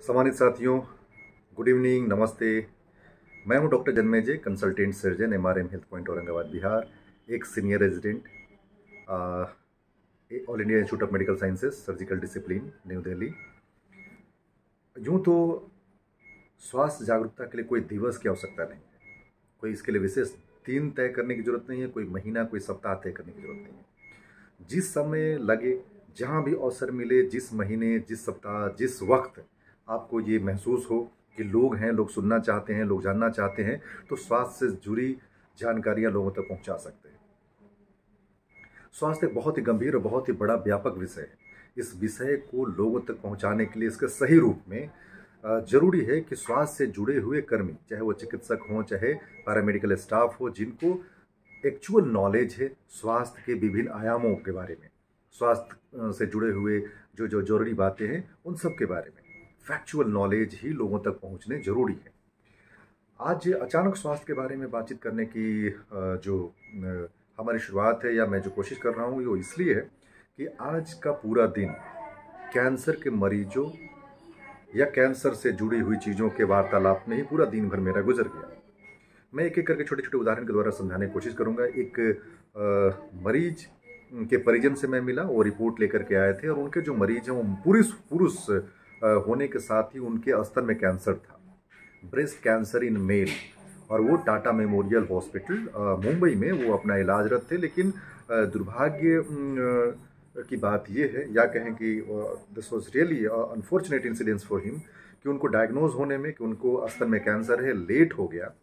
सम्मानित साथियों, good evening, नमस्ते। मैं हूं doctor Janmejay, consultant surgeon, MRM health point Aurangabad Bihar, एक senior resident, all India institute of medical sciences, surgical discipline, new Delhi. यूं तो स्वास्थ्य जागरूकता के लिए कोई दिवस की आवश्यकता नहीं है, कोई इसके लिए विशेष दिन तय करने की जरूरत नहीं है, कोई महीना, कोई सप्ताह तय करने की जरूरत नहीं है। जिस समय लगे, जहां भी अवसर मिले, जिस महीने, जिस सप्ताह, जिस वक्त आपको ये महसूस हो कि लोग हैं, लोग सुनना चाहते हैं, लोग जानना चाहते हैं, तो स्वास्थ्य से जुड़ी जानकारियां लोगों तक पहुंचा सकते हैं। स्वास्थ्य एक बहुत ही गंभीर और बहुत ही बड़ा व्यापक विषय है। इस विषय को लोगों तक पहुंचाने के लिए इसके सही रूप में जरूरी है कि स्वास्थ्य से जुड़े हुए कर्मी, चाहे वो चिकित्सक हों, चाहे पैरामेडिकल स्टाफ हो, जिनको एक्चुअल नॉलेज है स्वास्थ्य के विभिन्न आयामों के बारे में, स्वास्थ्य से जुड़े हुए जो जो जरूरी बातें हैं उन सब के बारे में फैक्चुअल नॉलेज ही लोगों तक पहुंचने जरूरी है। आज अचानक स्वास्थ्य के बारे में बातचीत करने की जो हमारी शुरुआत है, या मैं जो कोशिश कर रहा हूँ, वो इसलिए है कि आज का पूरा दिन कैंसर के मरीजों या कैंसर से जुड़ी हुई चीज़ों के वार्तालाप में ही पूरा दिन भर मेरा गुजर गया। मैं एक एक करके छोटे छोटे उदाहरण के द्वारा समझाने की कोशिश करूंगा। एक मरीज के परिजन से मैं मिला, वो रिपोर्ट लेकर के आए थे, और उनके जो मरीज हैं वो पुरुष होने के साथ ही उनके स्तन में कैंसर था, ब्रेस्ट कैंसर इन मेल, और वो टाटा मेमोरियल हॉस्पिटल मुंबई में वो अपना इलाजरत थे। लेकिन दुर्भाग्य की बात ये है, या कहें कि this was really unfortunate incidence for him, कि उनको डायग्नोज होने में कि उनको स्तन में कैंसर है लेट हो गया,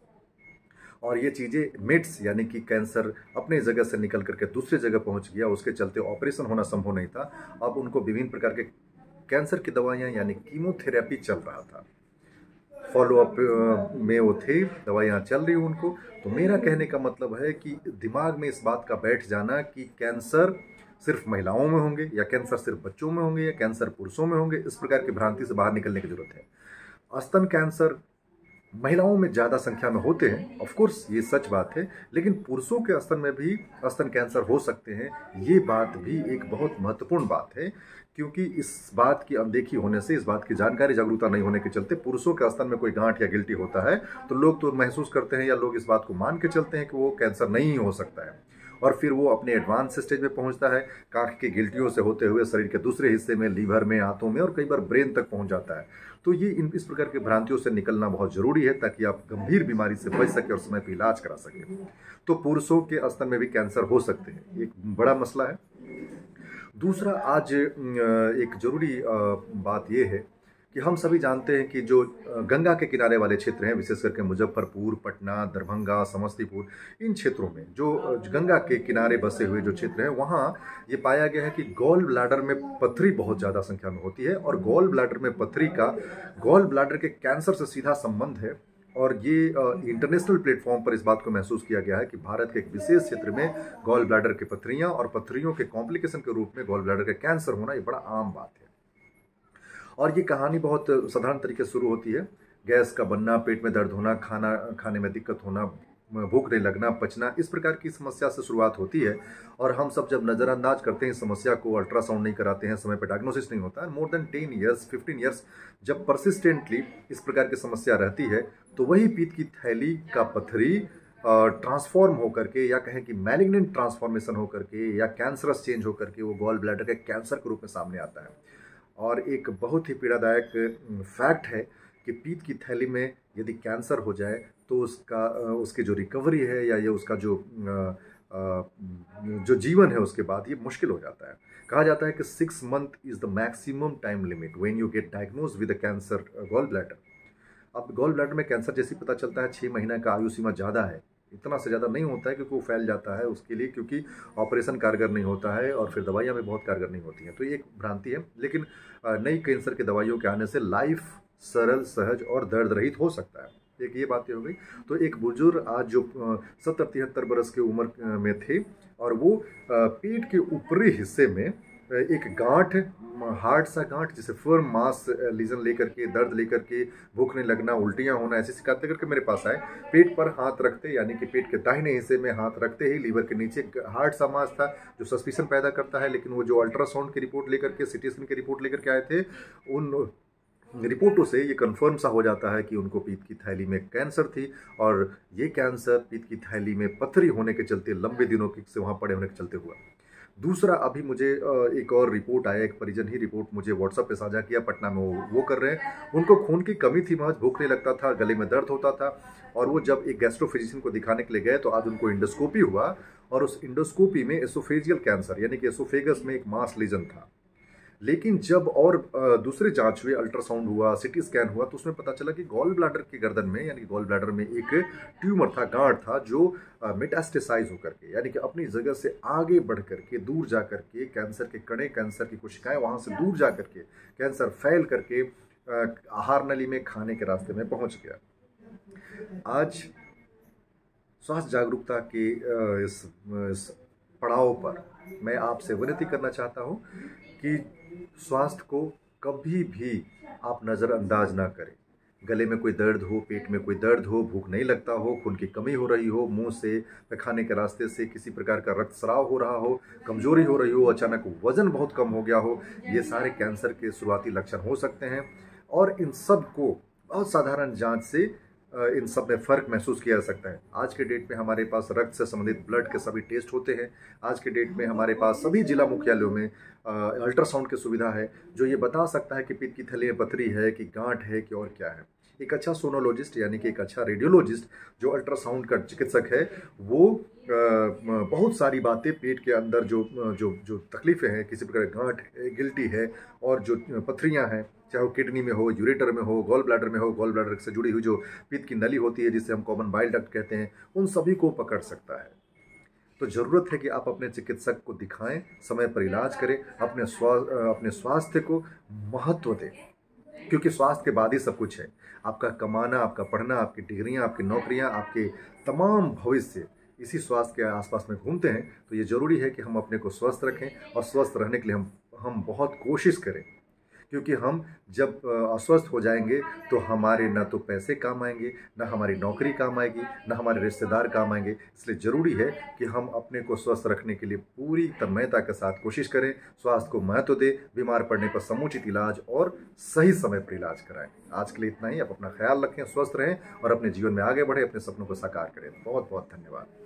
और ये चीज़ें मिट्स यानी कि कैंसर अपने जगह से निकल करके दूसरी जगह पहुंच गया, उसके चलते ऑपरेशन होना संभव नहीं था। अब उनको विभिन्न प्रकार के कैंसर की दवाइयाँ यानी कीमोथेरेपी चल रहा था, फॉलोअप में वो थे, दवाइयाँ चल रही उनको। तो मेरा कहने का मतलब है कि दिमाग में इस बात का बैठ जाना कि कैंसर सिर्फ महिलाओं में होंगे, या कैंसर सिर्फ बच्चों में होंगे, या कैंसर पुरुषों में होंगे, इस प्रकार की भ्रांति से बाहर निकलने की जरूरत है। स्तन कैंसर महिलाओं में ज़्यादा संख्या में होते हैं, ऑफ कोर्स ये सच बात है, लेकिन पुरुषों के स्तन में भी स्तन कैंसर हो सकते हैं, ये बात भी एक बहुत महत्वपूर्ण बात है। क्योंकि इस बात की अनदेखी होने से, इस बात की जानकारी जागरूकता नहीं होने के चलते, पुरुषों के स्तन में कोई गांठ या गिल्टी होता है तो लोग तो महसूस करते हैं, या लोग इस बात को मान के चलते हैं कि वो कैंसर नहीं हो सकता है, और फिर वो अपने एडवांस स्टेज में पहुंचता है, कांख की गिल्टियों से होते हुए शरीर के दूसरे हिस्से में, लीवर में, आंतों में, और कई बार ब्रेन तक पहुंच जाता है। तो ये इस प्रकार की भ्रांतियों से निकलना बहुत जरूरी है, ताकि आप गंभीर बीमारी से बच सके और समय पर इलाज करा सके। तो पुरुषों के स्तन में भी कैंसर हो सकते हैं, एक बड़ा मसला है। दूसरा, आज एक जरूरी बात यह है कि हम सभी जानते हैं कि जो गंगा के किनारे वाले क्षेत्र हैं, विशेष करके मुजफ्फरपुर, पटना, दरभंगा, समस्तीपुर, इन क्षेत्रों में जो गंगा के किनारे बसे हुए जो क्षेत्र हैं, वहाँ ये पाया गया है कि गॉल ब्लैडर में पथरी बहुत ज़्यादा संख्या में होती है, और गॉल ब्लैडर में पथरी का गॉल ब्लैडर के कैंसर से सीधा संबंध है। और ये इंटरनेशनल प्लेटफॉर्म पर इस बात को महसूस किया गया है कि भारत के एक विशेष क्षेत्र में गॉल ब्लैडर की पथरियाँ और पथरियों के कॉम्प्लिकेशन के रूप में गॉल ब्लैडर का कैंसर होना, ये बड़ा आम बात है। और ये कहानी बहुत साधारण तरीके से शुरू होती है। गैस का बनना, पेट में दर्द होना, खाना खाने में दिक्कत होना, भूख नहीं लगना, पचना, इस प्रकार की समस्या से शुरुआत होती है। और हम सब जब नज़रअंदाज करते हैं इस समस्या को, अल्ट्रासाउंड नहीं कराते हैं, समय पर डायग्नोसिस नहीं होता है, मोर देन 10 ईयर्स, 15 ईयर्स जब परसिस्टेंटली इस प्रकार की समस्या रहती है, तो वही पीत की थैली का पथरी ट्रांसफॉर्म होकर के, या कहें कि मैलिग्नेंट ट्रांसफॉर्मेशन होकर के, या कैंसरस चेंज होकर के वो गॉल ब्लैडर के कैंसर के रूप में सामने आता है। और एक बहुत ही पीड़ादायक फैक्ट है कि पीत की थैली में यदि कैंसर हो जाए तो उसकी जो रिकवरी है, या ये उसका जो जीवन है उसके बाद, ये मुश्किल हो जाता है। कहा जाता है कि 6 month is the maximum time limit when you get diagnose with cancer gall bladder. अब गॉल ब्लैडर में कैंसर जैसे पता चलता है 6 महीना का आयु सीमा ज़्यादा है, इतना से ज़्यादा नहीं होता है, क्योंकि वो फैल जाता है उसके लिए, क्योंकि ऑपरेशन कारगर नहीं होता है, और फिर दवाइयाँ भी बहुत कारगर नहीं होती हैं। तो ये एक भ्रांति है। लेकिन नई कैंसर की दवाइयों के आने से लाइफ सरल, सहज और दर्द रहित हो सकता है। एक ये बात हो गई। तो एक बुजुर्ग आज जो 70-73 बरस की उम्र में थे, और वो पेट के ऊपरी हिस्से में एक गांठ, हार्ड सा गांठ, जिसे फर्म मास लीजन लेकर के, दर्द लेकर के, भूख नहीं लगना, उल्टियां होना, ऐसी शिकायतें करके मेरे पास आए। पेट पर हाथ रखते, यानी कि पेट के दाहिने हिस्से में हाथ रखते ही लीवर के नीचे हार्ड सा मास था, जो सस्पिशन पैदा करता है। लेकिन वो जो अल्ट्रासाउंड की रिपोर्ट लेकर के, सिटी स्कैन की रिपोर्ट लेकर के आए थे, रिपोर्टों से ये कंफर्म सा हो जाता है कि उनको पीत की थैली में कैंसर थी और ये कैंसर पीत की थैली में पथरी होने के चलते लंबे दिनों से वहाँ पड़े होने के चलते हुआ। दूसरा, अभी मुझे एक और रिपोर्ट आया, एक परिजन ही रिपोर्ट मुझे व्हाट्सएप पे साझा किया, पटना में वो कर रहे हैं। उनको खून की कमी थी, महज भूख नहीं लगता था, गले में दर्द होता था, और वो जब एक गैस्ट्रोफिजिशियन को दिखाने के लिए गए तो आज उनको इंडोस्कोपी हुआ और उस इंडोस्कोपी में एसोफेजियल कैंसर यानी कि एसोफेगस में एक मास लीजन था। लेकिन जब और दूसरे जांच हुए, अल्ट्रासाउंड हुआ, सिटी स्कैन हुआ, तो उसमें पता चला कि गॉल ब्लैडर की गर्दन में यानी गॉल ब्लैडर में एक ट्यूमर था, गांठ था, जो मेटास्टेसाइज होकर के यानी कि अपनी जगह से आगे बढ़ करके दूर जा करके कैंसर के कणे, कैंसर की कोशिकाएं वहां से दूर जा करके कैंसर फैल करके आहार नली में, खाने के रास्ते में पहुंच गया। आज स्वास्थ्य जागरूकता के इस पड़ाव पर मैं आपसे विनती करना चाहता हूं कि स्वास्थ्य को कभी भी आप नज़रअंदाज ना करें। गले में कोई दर्द हो, पेट में कोई दर्द हो, भूख नहीं लगता हो, खून की कमी हो रही हो, मुंह से, पैखाने के रास्ते से किसी प्रकार का रक्तस्राव हो रहा हो, कमजोरी हो रही हो, अचानक वजन बहुत कम हो गया हो, ये सारे कैंसर के शुरुआती लक्षण हो सकते हैं। और इन सब को बहुत साधारण जांच से इन सब में फ़र्क महसूस किया जा सकता है। आज के डेट में हमारे पास रक्त से संबंधित ब्लड के सभी टेस्ट होते हैं। आज के डेट में हमारे पास सभी जिला मुख्यालयों में अल्ट्रासाउंड की सुविधा है, जो ये बता सकता है कि पित्त की थैली में पथरी है, कि गांठ है, कि और क्या है। एक अच्छा सोनोलॉजिस्ट यानी कि एक अच्छा रेडियोलॉजिस्ट जो अल्ट्रासाउंड का चिकित्सक है, वो बहुत सारी बातें पेट के अंदर जो जो जो तकलीफ़ें हैं, किसी प्रकार गांठ है, गिल्टी है, और जो पथरियाँ हैं, चाहे वो किडनी में हो, यूरेटर में हो, गॉल ब्लैडर में हो, गॉल ब्लैडर से जुड़ी हुई जो पित्त की नली होती है जिसे हम कॉमन बाइल डक्ट कहते हैं, उन सभी को पकड़ सकता है। तो ज़रूरत है कि आप अपने चिकित्सक को दिखाएं, समय पर इलाज करें, अपने स्वास्थ्य को महत्व दें, क्योंकि स्वास्थ्य के बाद ही सब कुछ है। आपका कमाना, आपका पढ़ना, आपकी डिग्रियां, आपकी नौकरियां, आपके तमाम भविष्य इसी स्वास्थ्य के आसपास में घूमते हैं। तो ये ज़रूरी है कि हम अपने को स्वस्थ रखें, और स्वस्थ रहने के लिए हम बहुत कोशिश करें, क्योंकि हम जब अस्वस्थ हो जाएंगे तो हमारे ना तो पैसे काम आएंगे, ना हमारी नौकरी काम आएगी, ना हमारे रिश्तेदार काम आएंगे। इसलिए ज़रूरी है कि हम अपने को स्वस्थ रखने के लिए पूरी तन्मयता के साथ कोशिश करें, स्वास्थ्य को महत्व दें, बीमार पड़ने पर समुचित इलाज और सही समय पर इलाज कराएं। आज के लिए इतना ही। आप अपना ख्याल रखें, स्वस्थ रहें और अपने जीवन में आगे बढ़ें, अपने सपनों को साकार करें। बहुत बहुत धन्यवाद।